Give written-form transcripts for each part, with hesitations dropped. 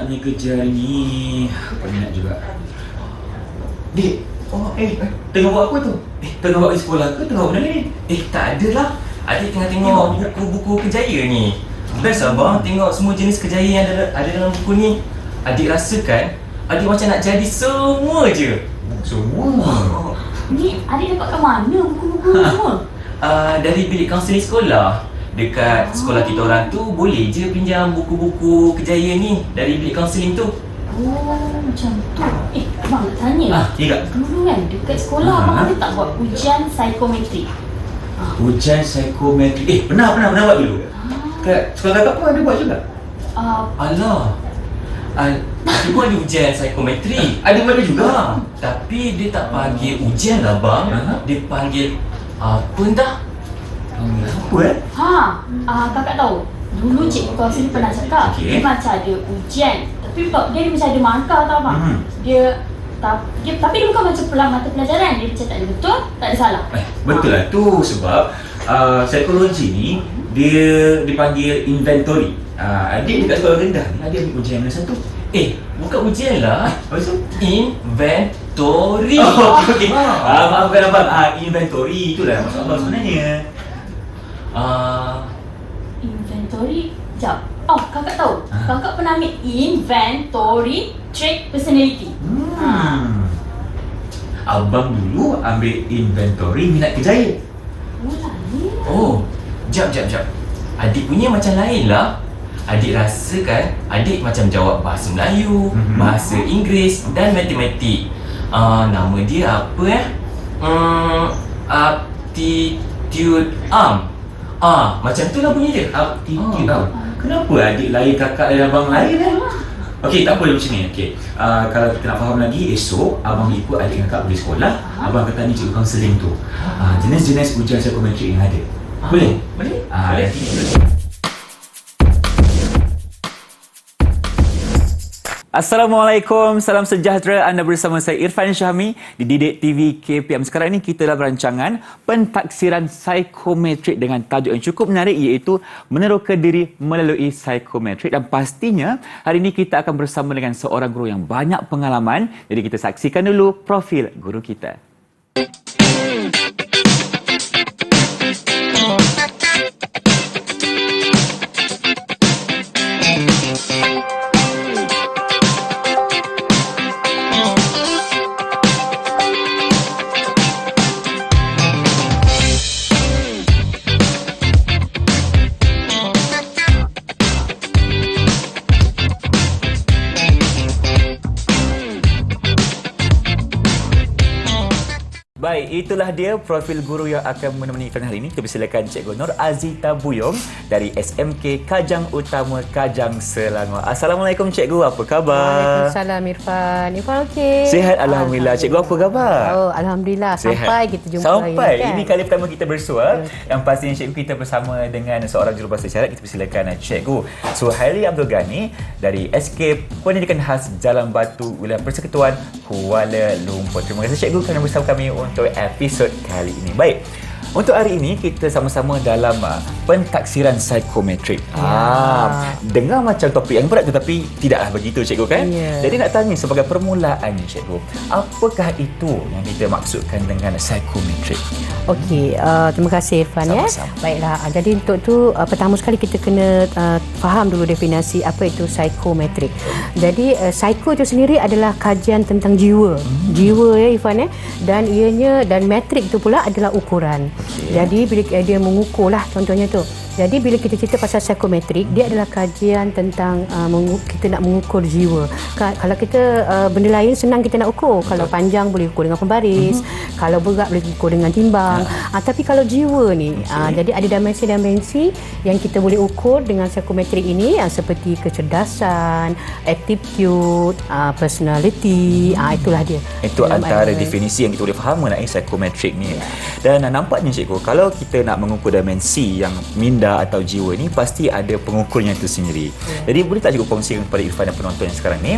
ni kerja hari ni. Penat juga. Dik, tengah buat apa tu? Tengah buat di sekolah ke? Tengah buat benda ni? Tak adalah. Adik tengah tengok buku-buku kejaya ni. Best abang tengok semua jenis kejaya yang ada dalam buku ni. Adik rasakan adik macam nak jadi semua je. Semua? Ni adik dapat kat mana buku-buku ni semua? Dari bilik kaunseling sekolah. Dekat sekolah kita orang tu boleh je pinjam buku-buku kejaya ni dari bilik kaunseling tu. Oh, macam tu. Abang nak tanya. Ya kak. Dulu kan dekat sekolah abang ada tak buat ujian psikometrik? Ujian psikometrik. Pernah buat dulu. Kat sekolah kakak pun ada buat juga. Alah. Dia pun ada ujian psikometrik. Ada buat juga. Tapi dia tak panggil ujian lah bang. Dia panggil apa entah. Apa Kakak tahu. Dulu cikgu kaunseling pernah cakap dia macam ada ujian. Tapi dia macam ada markah tau bang. Tapi dia bukan macam mata pelajaran. Dia macam tak ada betul, tak ada salah. Betul lah tu sebab psikologi ni dia dipanggil inventory. Adik dekat sekolah rendah ni ada ambil ujian yang satu. Bukan ujian lah. Apa tu? Inventory. Okey. Maafkan abang. Inventory itulah maksud abang sebenarnya. Inventory. Sekejap. Kakak tahu. Kakak pernah ambil inventory trait personality. Abang dulu ambil inventory minat kejaya. Jap. Adik punya macam lain lah. Adik rasakan adik macam jawab bahasa Melayu, bahasa Inggeris dan matematik. Nama dia apa aptitude macam tu lah bunyi dia. Aptitude. Kenapa adik lain kakak dan abang lain Okey, tak apa macam ni. Okey. Kalau kita nak faham lagi, esok abang ikut adik kakak pergi sekolah. Abang akan tanya cikgu kaunseling tu. Jenis-jenis ujian psikometrik yang ada. Boleh? Boleh. Assalamualaikum, salam sejahtera. Anda bersama saya Irfan Syahmi di Didik TV KPM. Sekarang ini kita dalam rancangan pentaksiran psikometrik dengan tajuk yang cukup menarik iaitu meneroka diri melalui psikometrik. Dan pastinya hari ini kita akan bersama dengan seorang guru yang banyak pengalaman. Jadi kita saksikan dulu profil guru kita. Baik, itulah dia profil guru yang akan menemani Irfan hari ini. Kita persilakan Cikgu Nur Azita Buyong dari SMK Kajang Utama, Kajang, Selangor. Assalamualaikum Cikgu, apa khabar? Waalaikumsalam Irfan. Irfan okey? Sihat Alhamdulillah. Cikgu apa khabar? Alhamdulillah. Sihat. Sampai kita jumpa Sampai. hari ini kan? Ini kali pertama kita bersua. Yang pastinya Cikgu kita bersama dengan seorang jurubahasa isyarat. Kita persilakan Cikgu Suhaili Abdul Ghani dari SK Pendidikan Khas Jalan Batu, Wilayah Persekutuan Kuala Lumpur. Terima kasih Cikgu kerana bersama kami untuk episod kali ini. Baik, untuk hari ini kita sama-sama dalam pentaksiran psikometrik. Dengar macam topik yang berat tetapi tidaklah begitu Cikgu kan? Jadi nak tanya sebagai permulaan Cikgu, apakah itu yang kita maksudkan dengan psikometrik? Okey, terima kasih Irfan. Sama-sama. Baiklah, jadi untuk tu pertama sekali kita kena faham dulu definisi apa itu psikometrik. Jadi psiko itu sendiri adalah kajian tentang jiwa. Jiwa ya Irfan ya. Dan ianya dan metrik itu pula adalah ukuran. Jadi bila dia mengukur lah contohnya tu. Jadi bila kita cerita pasal psikometrik, dia adalah kajian tentang kita nak mengukur jiwa. Kalau kita benda lain senang kita nak ukur. Kalau panjang boleh ukur dengan pembaris, kalau berat boleh ukur dengan timbang. Tapi kalau jiwa ni, jadi ada dimensi-dimensi yang kita boleh ukur dengan psikometrik ini, seperti kecerdasan, attitude, personality, itulah dia. Itu antara definisi yang kita boleh faham mengenai psikometrik ni. Dan nampaknya Cikgu, kalau kita nak mengukur dimensi yang minda atau jiwa ni, pasti ada pengukurnya itu sendiri. Jadi boleh tak Cikgu kongsikan kepada Irfan dan penonton yang sekarang ni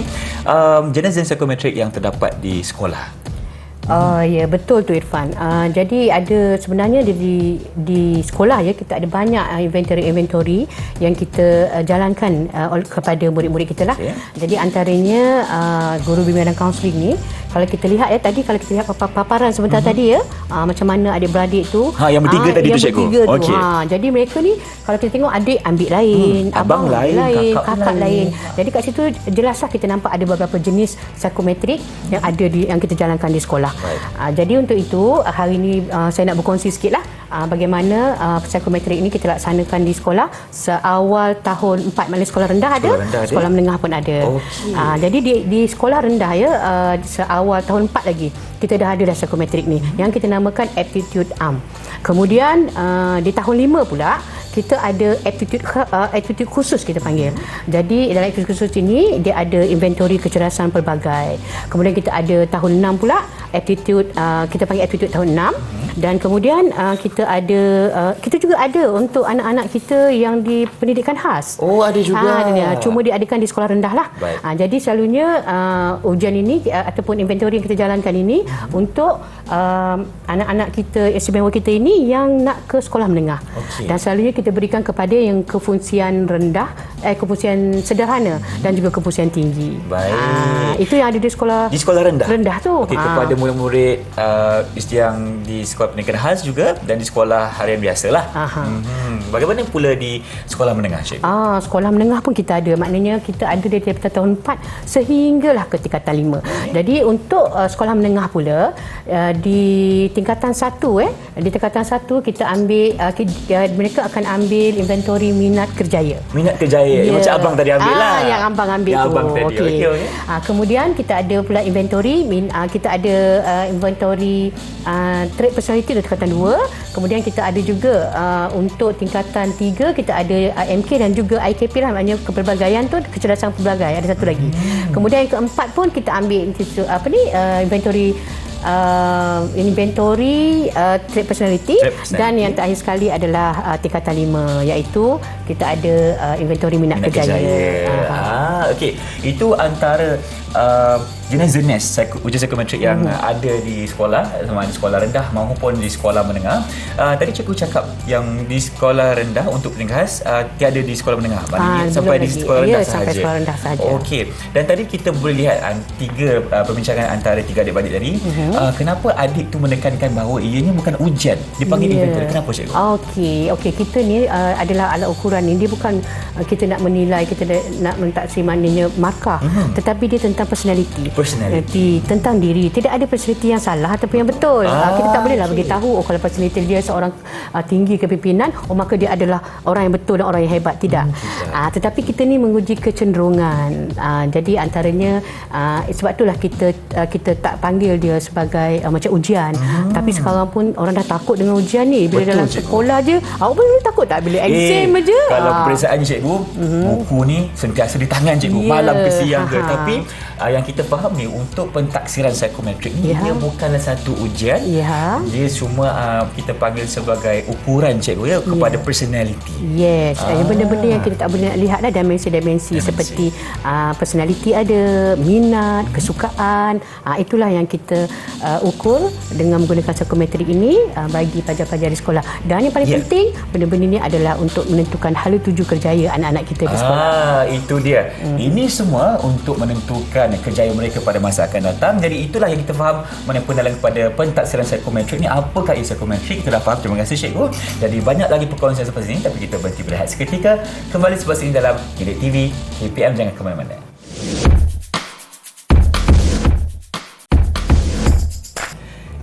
jenis-jenis psikometrik yang terdapat di sekolah? Ya, betul tu Irfan. Jadi ada sebenarnya di sekolah ya, kita ada banyak inventory yang kita jalankan kepada murid-murid kita lah. Okay. Jadi antaranya guru bimbingan dan kaunseling ni, kalau kita lihat ya tadi, kalau kita lihat paparan sebentar tadi ya, macam mana adik-beradik tu. Yang bertiga tadi tu, cikgu. Bertiga tu. Okey. Jadi mereka ni kalau kita tengok, adik ambil lain, abang lain, kakak lain. Jadi kat situ jelaslah kita nampak ada beberapa jenis psikometrik yang ada yang kita jalankan di sekolah. Jadi untuk itu hari ini saya nak berkongsi sikit lah bagaimana psikometrik ini kita laksanakan di sekolah seawal tahun 4. Maknanya sekolah rendah ada, sekolah menengah pun ada. Jadi di sekolah rendah ya, seawal tahun 4 lagi kita dah ada psikometrik ni yang kita namakan aptitude arm. Kemudian di tahun 5 pula kita ada aptitude khusus kita panggil. Jadi dalam aptitude khusus ini dia ada inventory kecerdasan pelbagai. Kemudian kita ada tahun 6 pula aptitude, kita panggil aptitude tahun 6. Dan kemudian kita juga ada untuk anak-anak kita yang di pendidikan khas. Ada juga. Cuma diadakan di sekolah rendah lah. Jadi selalunya ujian ini ataupun inventory yang kita jalankan ini untuk anak-anak kita, istimewa kita ini yang nak ke sekolah menengah. Dan selalunya kita berikan kepada yang kefungsian rendah, kefungsian sederhana dan juga kefungsian tinggi. Itu yang ada di sekolah rendah tu. Kepada murid-murid yang di sekolah pendidikan khas juga dan di sekolah harian biasalah. Bagaimana pula di sekolah menengah, cikgu? Sekolah menengah pun kita ada. Maknanya kita ada daripada tahun 4 sehinggalah ke tingkatan 5. Jadi untuk sekolah menengah pula di tingkatan 1 di tingkatan 1 kita ambil mereka akan ambil inventory minat kerjaya. Minat kerjaya. Macam abang tadi ambil lah. Yang abang ambil yang tu. Abang tadi. Okey. Kemudian kita ada pula inventory kita ada inventory trait personality di tingkatan 2. Kemudian kita ada juga untuk tingkatan 3 kita ada MK dan juga IKP lah, maknanya kepelbagaian tu, kecerdasan pelbagai, ada satu lagi. Kemudian yang keempat pun kita ambil inventory trait personality. Dan yang terakhir sekali adalah tingkatan 5, iaitu kita ada inventory minat kerjaya. Okey, itu antara jenis-jenis ujian psikometrik yang ada di sekolah, sama di sekolah rendah maupun di sekolah menengah. Tadi cikgu cakap yang di sekolah rendah untuk pendidikan khas tiada di sekolah menengah, maknanya sampai di sekolah rendah sahaja. Sampai sekolah rendah sahaja. Okey, dan tadi kita boleh lihat tiga perbincangan antara tiga adik-beradik tadi. Kenapa adik tu menekankan bahawa ianya bukan ujian, dipanggil inventory? Kenapa, cikgu? Okey, kita ni adalah alat ukuran ni, dia bukan kita nak menilai, kita nak mentaksi maknanya markah, tetapi dia tentang personality, tentang diri. Tidak ada personality yang salah ataupun yang betul. Kita tak bolehlah bagi tahu kalau personality dia seorang tinggi kepimpinan, maka dia adalah orang yang betul dan orang yang hebat. Tidak. Tetapi kita ni menguji kecenderungan. Jadi antaranya sebab itulah kita tak panggil dia sebagai macam ujian. Tapi sekarang pun orang dah takut dengan ujian ni. Bila dalam sekolah je, awak boleh takut tak bila exam je? Kalau perperiksaannya, cikgu, buku ni sentiasa di tangan cikgu, malam ke siang ke. Tapi yang kita faham ni, untuk pentaksiran psikometrik ni dia bukanlah satu ujian. Dia cuma kita panggil sebagai ukuran, cikgu, kepada personality. Benda-benda yang kita tak boleh nak lihat lah, dimensi-dimensi seperti personality ada, minat, kesukaan. Itulah yang kita ukur dengan menggunakan psikometrik ini bagi pelajar-pelajar di sekolah. Dan yang paling penting, benda-benda ini adalah untuk menentukan hala tuju kerjaya anak-anak kita di sekolah. Itu dia. Ini semua untuk menentukan kerjaya mereka pada masa akan datang. Jadi itulah yang kita faham mengenai pengenalan kepada pentaksiran psikometrik ni. Apakah ia psikometrik? Kita dah faham. Terima kasih, cikgu. Jadi banyak lagi perkongsian seperti ini, tapi kita berhenti berehat seketika. Kembali selepas ini dalam Didik TV KPM. Jangan ke mana-mana.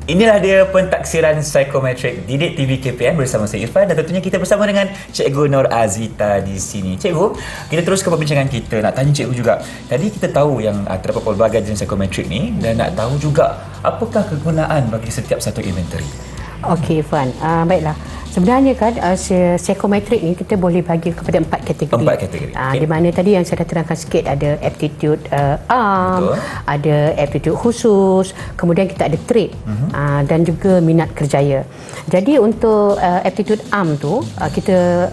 Inilah dia pentaksiran psikometrik Didik TV KPM bersama saya Irfan, dan tentunya kita bersama dengan Cikgu Nur Azita di sini. Cikgu, kita teruskan perbincangan kita. Nak tanya cikgu juga, tadi kita tahu yang terdapat pelbagai jenis psikometrik ni, dan nak tahu juga apakah kegunaan bagi setiap satu inventory. Okey, Irfan. Baiklah. Sebenarnya kan psikometrik ni kita boleh bagi kepada 4 kategori. Di mana tadi yang saya dah terangkan sikit, ada aptitude arm, ada aptitude khusus, kemudian kita ada trait dan juga minat kerjaya. Jadi untuk aptitude arm tu kita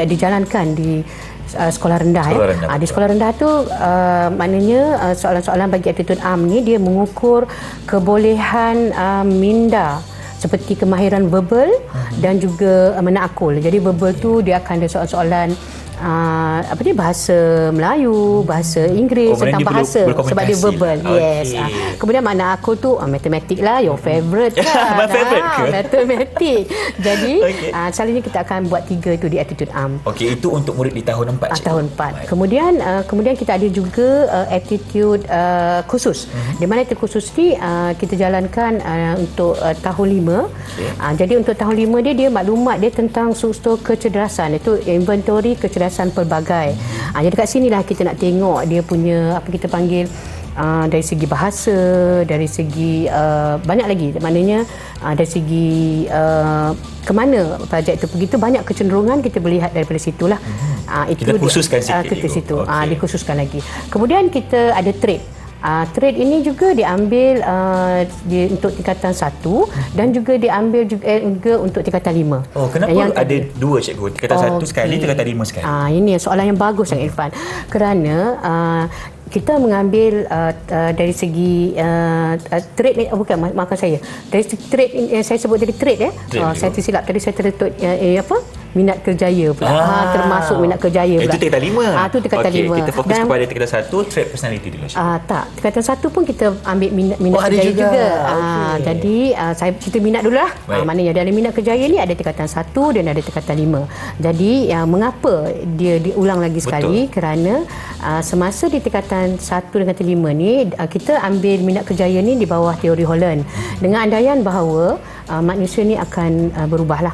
dijalankan di sekolah rendah. Sekolah rendah, Di betul. sekolah rendah tu maknanya soalan-soalan bagi aptitude AM ni dia mengukur kebolehan minda seperti kemahiran verbal dan juga menakul. Jadi verbal tu dia akan ada soalan-soalan bahasa Melayu, bahasa Inggeris, kemudian tentang dia bahasa perlu sebab dia verbal. berkomunikasi lah. Yes. Okey. Kemudian makna aku tu matematik lah, your favorite kan. My favourite ke? Matematik. Jadi Okey. selalunya kita akan buat 3 tu di aptitude AM. Okey, itu untuk murid di tahun 4 cikgu. Tahun 4. Kemudian kita ada juga aptitude khusus. Di mana itu khusus ni kita jalankan untuk tahun 5. Jadi untuk tahun 5 dia maklumat dia tentang struktur kecerdasan. Itu inventory kecerdasan pelbagai. Jadi kat sinilah kita nak tengok dia punya apa kita panggil dari segi bahasa, dari segi banyak lagi. Maknanya dari segi ke mana projek itu pergi tu banyak kecenderungan kita boleh lihat daripada situlah. Kita khususkan sikit kita cikgu. situ. Okey. Dikhususkan lagi. Kemudian kita ada trade. Trade ini juga diambil untuk tingkatan 1 dan juga diambil juga untuk tingkatan 5. Oh, kenapa ada 2 cikgu? Tingkatan 1 sekali, tingkatan 5 sekali. Ini soalan yang bagus sangat Irfan. Kerana kita mengambil dari segi trade ni maafkan saya. Dari segi trade yang saya sebut tadi trade saya tersilap tadi saya terletot minat kerjaya pula. Termasuk minat kerjaya pula. Itu tingkatan 5. Itu tingkatan 5. Kita fokus kepada tingkatan 1, trade personality dulu. Tak, tingkatan 1 pun kita ambil minat ada kerjaya juga. juga. Okey. Jadi saya cerita minat dulu lah. Baik. Maknanya ada minat kerjaya ni ada tingkatan 1 dan ada tingkatan 5. Jadi mengapa dia diulang lagi sekali? Kerana semasa di tingkatan 1 dan tingkatan 5 ni kita ambil minat kerjaya ni di bawah teori Holland dengan andaian bahawa manusia ni akan berubahlah.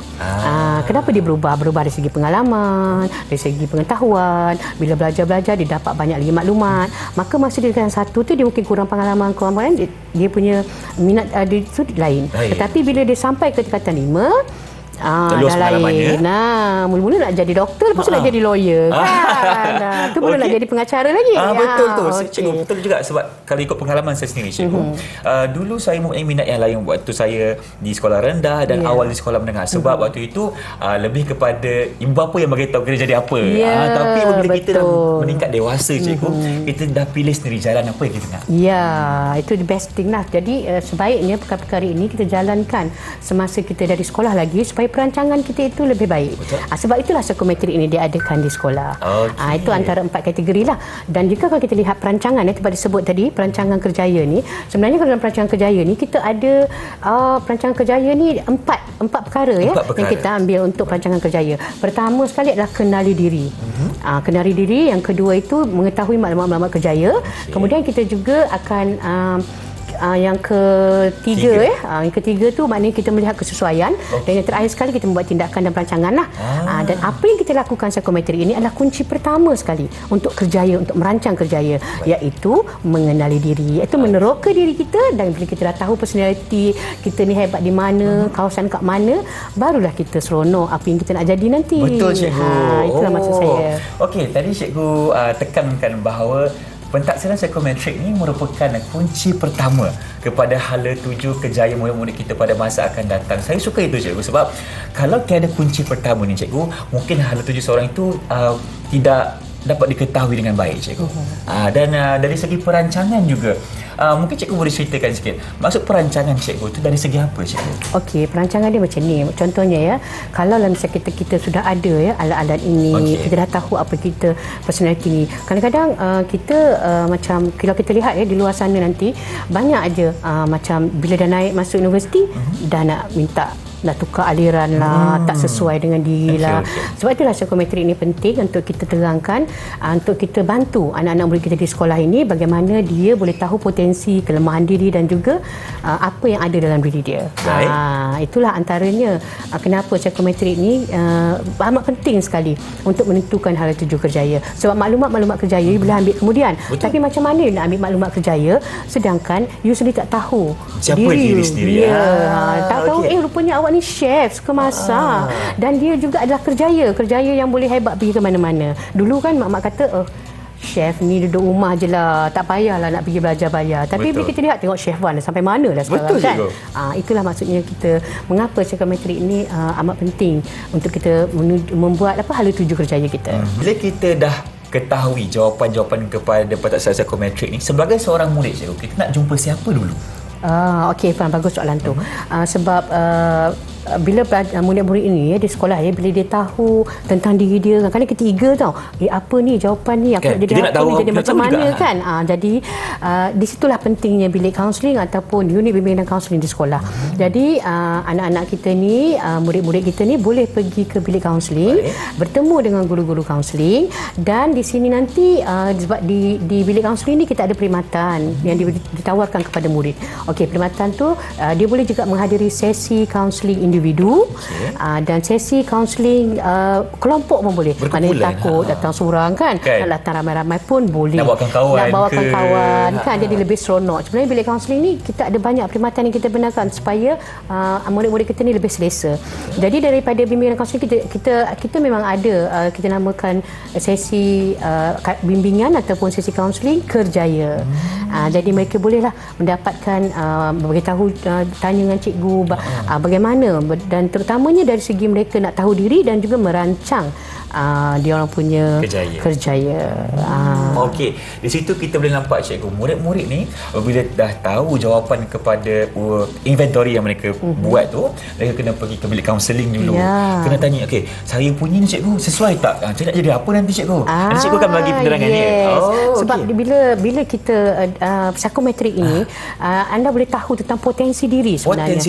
Kenapa dia berubah? Berubah dari segi pengalaman, dari segi pengetahuan. Bila belajar-belajar dia dapat banyak lagi maklumat. Maka masa di tingkatan 1 tu dia mungkin kurang pengalaman, dia punya minat dia tu lain. Baik. Tetapi bila dia sampai ke tingkatan 5 Terus dah pengalamannya. lain. Mula-mula nak jadi doktor, lepas tu nak jadi lawyer kan. Tu baru nak jadi pengacara lagi. Betul tu. Okey. Cikgu, betul juga sebab kalau ikut pengalaman saya sendiri cikgu, dulu saya mempunyai minat yang lain waktu saya di sekolah rendah dan awal di sekolah menengah sebab waktu itu lebih kepada ibu bapa yang beritahu kita jadi apa. Tapi bila kita dah meningkat dewasa cikgu, kita dah pilih sendiri jalan apa yang kita nak. Ya, itu the best thing lah. Jadi sebaiknya perkara-perkara ini kita jalankan semasa kita dari sekolah lagi supaya perancangan kita itu lebih baik. Sebab itulah psikometrik ini diadakan di sekolah. Itu antara 4 kategori lah. Dan jika kalau kita lihat perancangan tempat disebut tadi, perancangan kerjaya ni, sebenarnya kalau dalam perancangan kerjaya ni kita ada perancangan kerjaya ni 4 perkara yang kita ambil untuk perancangan kerjaya. Pertama sekali adalah kenali diri. Kenali diri, yang kedua itu mengetahui maklumat-maklumat kerjaya. Kemudian kita juga akan yang ketiga yang ketiga tu maknanya kita melihat kesesuaian dan yang terakhir sekali kita membuat tindakan dan perancangan lah. Dan apa yang kita lakukan psikometrik ini adalah kunci pertama sekali untuk kerjaya, untuk merancang kerjaya, iaitu mengenali diri, iaitu meneroka diri kita. Dan bila kita dah tahu personality kita ni hebat di mana, kawasan kat mana, barulah kita seronok apa yang kita nak jadi nanti. Betul cikgu. Itulah maksud saya. Okey, tadi cikgu tekankan bahawa pentaksiran psikometrik ini merupakan kunci pertama kepada hala tuju kejayaan murid-murid kita pada masa akan datang. Saya suka itu cikgu sebab kalau tiada kunci pertama ni cikgu, mungkin hala tuju seorang itu tidak dapat diketahui dengan baik cikgu. Dan dari segi perancangan juga, mungkin cikgu boleh ceritakan sikit maksud perancangan cikgu itu dari segi apa cikgu? Okey, perancangan dia macam ni. Contohnya kalau misalnya kita sudah ada alat-alat ini, kita dah tahu apa kita personality ni. Kadang-kadang kita macam kalau kita lihat di luar sana nanti banyak aja macam bila dah naik masuk universiti dah nak minta nak tukar aliran lah, tak sesuai dengan diri lah. Sebab itulah psikometrik ini penting untuk kita terangkan, untuk kita bantu anak-anak murid kita di sekolah ini bagaimana dia boleh tahu potensi, kelemahan diri dan juga apa yang ada dalam diri dia. Itulah antaranya kenapa psikometrik ini amat penting sekali untuk menentukan hala tuju kerjaya. Sebab maklumat-maklumat kerjaya you boleh ambil kemudian. Tapi macam mana you nak ambil maklumat kerjaya sedangkan you sendiri tak tahu siapa diri sendiri. Tahu rupanya awak ni chef, suka masak, dan dia juga adalah kerjaya yang boleh hebat pergi ke mana-mana. Dulu kan mak-mak kata chef ni duduk rumah je lah, tak payahlah nak pergi belajar bayar. Tapi bila kita lihat tengok Chef Wan sampai mana dah sekarang. Betul, kan. cikgu. Itulah maksudnya kita mengapa psikometrik ini amat penting untuk kita membuat hala tuju kerjaya kita. Bila kita dah ketahui jawapan-jawapan kepada pertaksaan psikometrik ni, sebagai seorang murid cikgu, kita nak jumpa siapa dulu? Okey, Irfan, bagus soalan tu. Sebab bila murid-murid ini di sekolah bila dia tahu tentang diri dia, kadang-kadang ketiga tau, apa ni jawapan ni, aku nak jadi kita nak apa tahu, ni, jadi nak macam tahu mana juga. kan. Jadi di situlah pentingnya bilik kaunseling ataupun unit bimbingan kaunseling di sekolah. Jadi anak-anak kita ni, murid-murid kita ni boleh pergi ke bilik kaunseling, bertemu dengan guru-guru kaunseling, dan di sini nanti sebab di bilik kaunseling ni kita ada perkhidmatan yang ditawarkan kepada murid. Okey, perkhidmatan tu dia boleh juga menghadiri sesi kaunseling individu, dan sesi kaunseling kelompok pun boleh. Mana yang takut datang seorang kan, nak datang ramai-ramai pun boleh. Nak bawakan kawan kan, jadi lebih seronok. Sebenarnya bilik kaunseling ni kita ada banyak perkhidmatan yang kita benarkan supaya murid-murid kita ni lebih selesa. Jadi daripada bimbingan kaunseling kita memang ada kita namakan sesi bimbingan ataupun sesi kaunseling kerjaya. Jadi mereka bolehlah mendapatkan beritahu, tanya dengan cikgu bagaimana, dan terutamanya dari segi mereka nak tahu diri dan juga merancang dia orang punya kerjaya. Okey, di situ kita boleh nampak cikgu, murid-murid ni bila dah tahu jawapan kepada inventory yang mereka buat tu, mereka kena pergi ke bilik kaunseling dulu. Kena tanya, okey, saya punya ni cikgu sesuai tak? Saya nak jadi apa nanti cikgu? Nanti cikgu akan bagi penerangan ni. Sebab bila kita psikometrik ini, anda boleh tahu tentang potensi diri sebenarnya.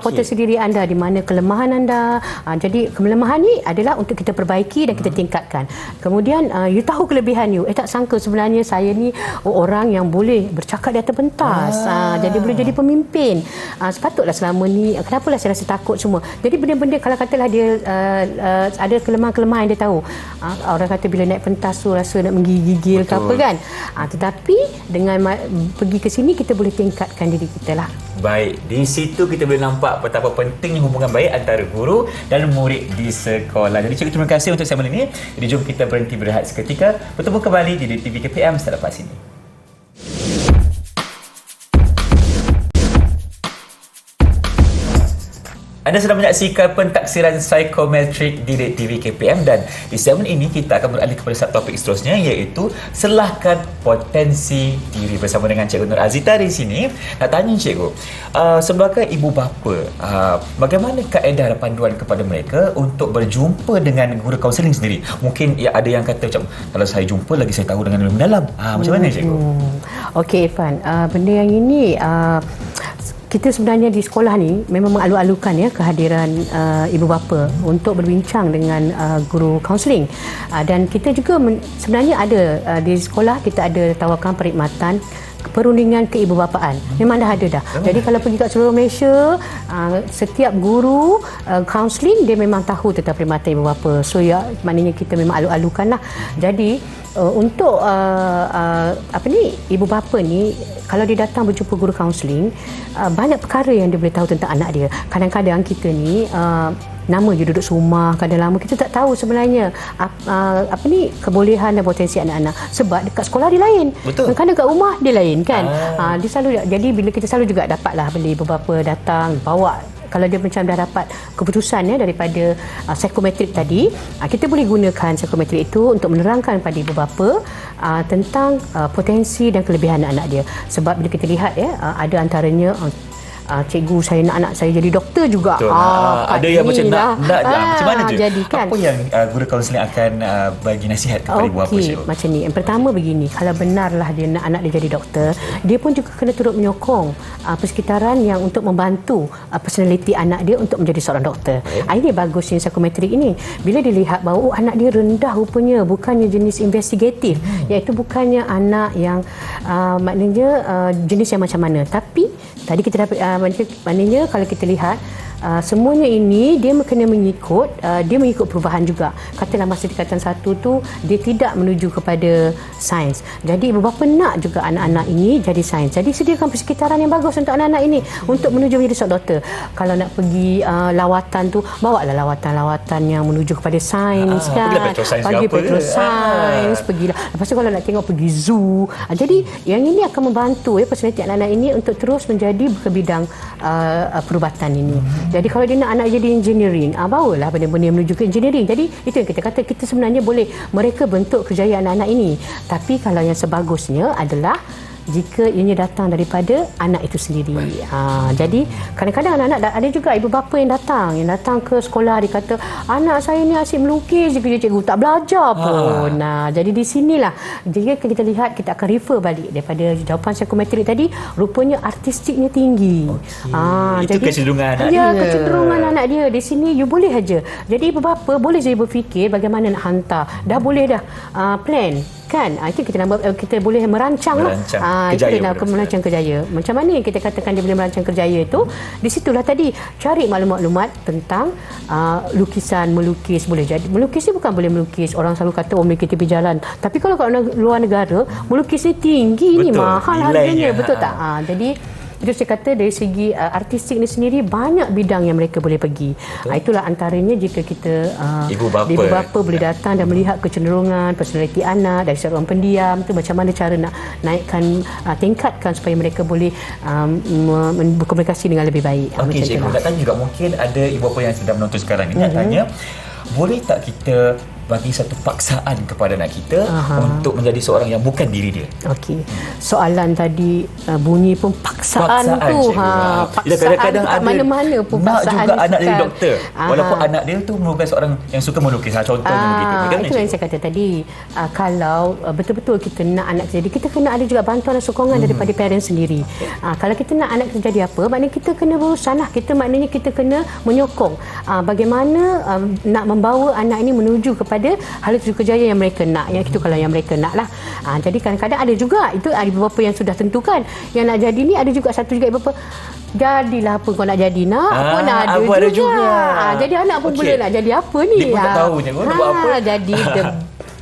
Potensi diri anda, di mana kelemahan anda. Jadi kelemahan ni adalah untuk kita perbaiki dan kita tingkatkan. Kemudian you tahu kelebihan you. Tak sangka sebenarnya saya ni orang yang boleh bercakap di atas pentas. Jadi boleh jadi pemimpin. Sepatutlah selama ni kenapalah saya rasa takut semua. Jadi benda-benda kalau katalah dia ada kelemahan-kelemahan yang dia tahu. Orang kata bila naik pentas tu rasa nak menggigil ke apa kan. Tetapi dengan pergi ke sini kita boleh tingkatkan diri kita lah. Baik, di situ kita boleh nampak betapa pentingnya hubungan baik antara guru dan murid di sekolah. Jadi cikgu, terima kasih untuk segmen ini. Jadi jom kita berhenti berehat seketika. Bertemu kembali di TV KPM selepas ini. Anda sedang menyaksikan pentaksiran psikometrik di TV KPM, dan di segmen ini kita akan beralih kepada satu topik seterusnya, iaitu selahkan potensi diri, bersama dengan Cikgu Nur Azita di sini. Nak tanya cikgu, sebagai ibu bapa, bagaimana kaedah dan panduan kepada mereka untuk berjumpa dengan guru kaunseling sendiri? Mungkin ada yang kata macam, kalau saya jumpa lagi saya tahu dengan lebih mendalam. Macam mana cikgu? Okey Irfan, benda yang ini kita sebenarnya di sekolah ni memang mengalu-alukan kehadiran ibu bapa untuk berbincang dengan guru kaunseling. Dan kita juga sebenarnya ada di sekolah kita ada tawarkan perkhidmatan perundingan keibubapaan. Memang dah ada dah. Jadi kalau pergi kat seluruh Malaysia, setiap guru kaunseling dia memang tahu tentang perkhidmatan ibu bapa. So maknanya kita memang alu-alukan lah. Jadi untuk ibu bapa ni, kalau dia datang berjumpa guru kaunseling, banyak perkara yang dia boleh tahu tentang anak dia. Kadang-kadang kita ni nama je duduk rumah, kadang lama kita tak tahu sebenarnya kebolehan dan potensi anak-anak, sebab dekat sekolah dia lain. Kadang kat rumah dia lain kan. Dia selalu, jadi bila kita selalu juga dapatlah beli beberapa datang bawa, kalau dia macam dah dapat keputusan daripada psikometrik tadi, kita boleh gunakan psikometrik itu untuk menerangkan pada ibu bapa tentang potensi dan kelebihan anak dia. Sebab bila kita lihat ada antaranya cikgu, saya nak anak saya jadi doktor juga. Ada yang macam nak macam mana je? Jadi, kan? Apa yang guru kaunseling akan bagi nasihat kepada ibu bapa cikgu? Macam ni. Yang pertama begini, kalau benarlah dia nak anak dia jadi doktor, dia pun juga kena turut menyokong persekitaran yang untuk membantu personaliti anak dia untuk menjadi seorang doktor. Ini bagusnya psikometrik ini. Bila dilihat bahawa anak dia rendah rupanya, bukannya jenis investigatif, iaitu bukannya anak yang maknanya jenis yang macam mana, tapi tadi kita dapat maknanya kalau kita lihat semuanya ini dia kena mengikut perubahan juga. Katalah masa tingkatan 1 tu dia tidak menuju kepada sains. Jadi ibu bapa nak juga anak-anak ini jadi sains. Jadi sediakan persekitaran yang bagus untuk anak-anak ini untuk menuju menjadi seorang doktor. Kalau nak pergi lawatan tu, bawalah lawatan-lawatan yang menuju kepada sains kan. Pergilah petrosains ke Pergi apa petrosains, pergilah. Lepas tu kalau nak tengok pergi zoo. Jadi yang ini akan membantu personaliti anak-anak ini untuk terus menjadi ke bidang perubatan ini. Jadi kalau dia nak anak jadi engineering, bawalah benda-benda yang menuju ke engineering. Jadi itu yang kita kata, kita sebenarnya boleh mereka bentuk kejayaan anak-anak ini. Tapi kalau yang sebagusnya adalah jika ianya datang daripada anak itu sendiri. Jadi kadang-kadang anak-anak ada juga ibu bapa yang datang ke sekolah, dia kata anak saya ni asyik melukis je, cikgu tak belajar pun. Jadi di sinilah jika kita lihat, kita akan refer balik daripada jawapan psikometrik tadi, rupanya artistiknya tinggi. Itu jadi, kecenderungan anak ya, dia. kecenderungan anak dia. Di sini you boleh aja. Jadi ibu bapa boleh je berfikir bagaimana nak hantar. Dah boleh dah plan kan. Itu kita boleh merancang lah. Kejaya Itu merancang kejaya. Macam mana yang kita katakan dia boleh merancang kejaya itu? Di situlah tadi cari maklumat tentang lukisan, melukis boleh jadi. Melukis ni bukan boleh melukis. Orang selalu kata melukis tepi jalan. Tapi kalau kat luar negara, melukis ni tinggi, ni mahal harganya, betul tak? Jadi itu saya kata dari segi artistik ni sendiri banyak bidang yang mereka boleh pergi. Itulah antaranya jika kita ibu bapa boleh datang dan melihat kecenderungan personaliti anak dari seorang pendiam tu, macam mana cara nak naikkan, tingkatkan supaya mereka boleh berkomunikasi dengan lebih baik. Okey, cikgu nak tanya juga, mungkin ada ibu bapa yang sedang menonton sekarang ni nak tanya, boleh tak kita bagi satu paksaan kepada anak kita untuk menjadi seorang yang bukan diri dia? Okey. Soalan tadi bunyi pun paksaan tu. Paksaan kadang-kadang kat mana-mana pun nak paksaan juga anak dia kan. doktor. Walaupun anak dia tu merupakan seorang yang suka melukis. Contohnya begitu. Bagaimana itu yang saya kata tadi. Kalau betul-betul kita nak anak kita jadi, kita kena ada juga bantuan dan sokongan daripada parents sendiri. Kalau kita nak anak kita jadi apa, maknanya kita kena berusaha lah. Maknanya kita kena menyokong bagaimana nak membawa anak ini menuju kepada hala tuju kejayaan yang mereka nak. Yang itu kalau yang mereka nak lah. Jadi kadang-kadang ada juga, itu ada ibu bapa yang sudah tentukan yang nak jadi ni. Ada juga satu juga ibu bapa, jadilah apa kau nak jadi nak pun ada juga. Jadi anak pun boleh nak jadi apa ni. Dia pun tak tahu je nak buat apa. Jadi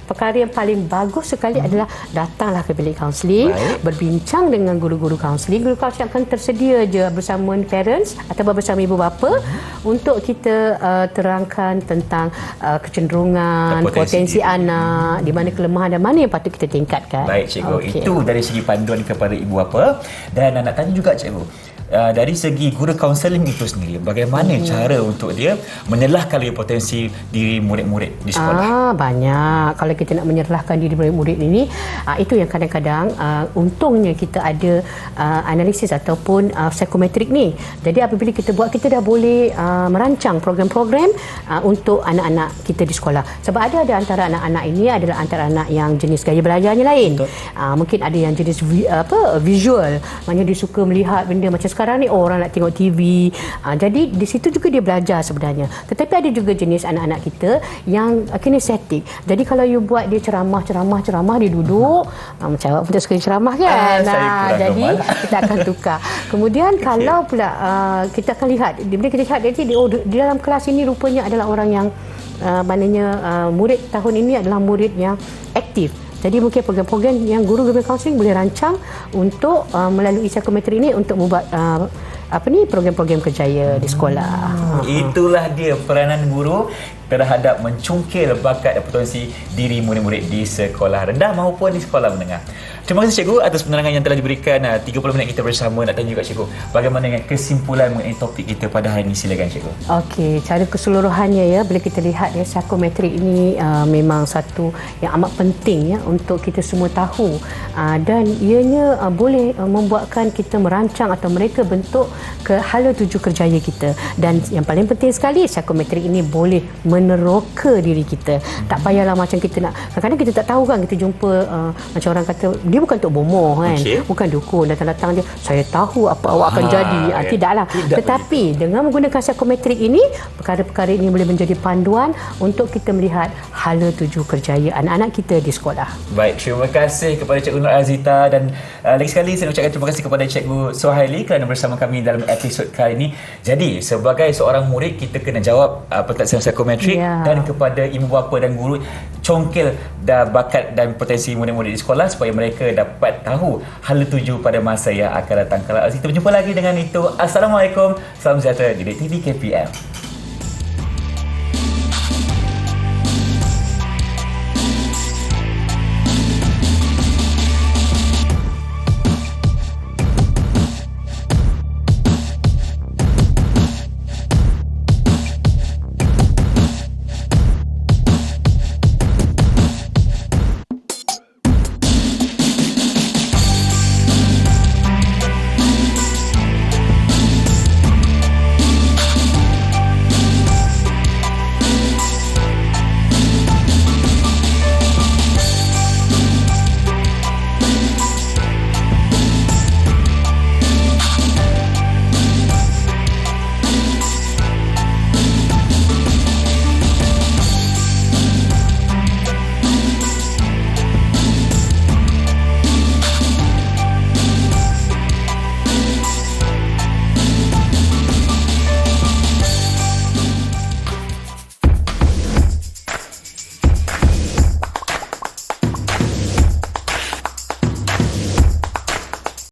perkara yang paling bagus sekali adalah datanglah ke bilik kaunseling, berbincang dengan guru-guru kaunseling. Guru kaunseling akan tersedia je bersama parents atau bersama ibu bapa untuk kita terangkan tentang kecenderungan, potensi anak, di mana kelemahan dan mana yang patut kita tingkatkan. Baik cikgu, itu dari segi panduan kepada ibu bapa. Dan nak tanya juga cikgu, dari segi guru kaunseling itu sendiri, bagaimana cara untuk dia menyelahkan lagi potensi diri murid-murid di sekolah? Banyak. Kalau kita nak menyerahkan diri murid-murid ini, itu yang kadang-kadang untungnya kita ada analisis ataupun psikometrik ni. Jadi apabila kita buat, kita dah boleh merancang program-program untuk anak-anak kita di sekolah. Sebab ada antara anak-anak ini adalah antara anak yang jenis gaya belajarnya lain. Mungkin ada yang jenis visual, maknanya dia suka melihat benda macam sekarang ni orang nak tengok TV. Jadi di situ juga dia belajar sebenarnya. Tetapi ada juga jenis anak-anak kita yang kinestetik. Jadi kalau you buat dia ceramah dia duduk, macam awak pun tak suka ceramah kan. Jadi kita akan tukar. Kemudian kalau pula kita akan lihat, bila kita lihat dia di dalam kelas ini rupanya adalah orang yang maknanya murid tahun ini adalah murid yang aktif. Jadi mungkin program-program yang guru-guru kaunseling boleh rancang untuk melalui psikometri ini untuk membuat program-program kejaya di sekolah. Itulah dia peranan guru terhadap mencungkil bakat dan potensi diri murid-murid di sekolah rendah maupun di sekolah menengah. Terima kasih cikgu atas penerangan yang telah diberikan. 30 minit kita bersama. Nak tanya juga cikgu, bagaimana dengan kesimpulan mengenai topik kita pada hari ini? Silakan cikgu. Okey, cara keseluruhannya ya, bila kita lihat ya, psikometrik ini memang satu yang amat penting ya untuk kita semua tahu, dan ianya boleh membuatkan kita merancang atau mereka bentuk ke hala tuju kerjaya kita. Dan yang paling penting sekali, psikometrik ini boleh meneroka diri kita. Tak payahlah macam kita nak, kadang-kadang kita tak tahu kan, kita jumpa macam orang kata dia bukan tok bomoh kan, bukan dukun, datang-datang dia saya tahu apa awak akan jadi. Tidaklah. Tetapi dengan menggunakan psikometrik ini, perkara-perkara ini boleh menjadi panduan untuk kita melihat hala tuju kerjaya anak-anak kita di sekolah. Baik, terima kasih kepada Cikgu Nur Azita, dan lagi sekali saya ucapkan terima kasih kepada Cikgu Suhaili kerana bersama kami dalam episod kali ini. Jadi sebagai seorang murid, kita kena jawab pertanyaan psikometrik, dan kepada ibu bapa dan guru, congkel bakat dan potensi murid-murid di sekolah supaya mereka dapat tahu hala tuju pada masa yang akan datang. Kalau kita berjumpa lagi dengan itu, Assalamualaikum, salam sejahtera di TV KPM.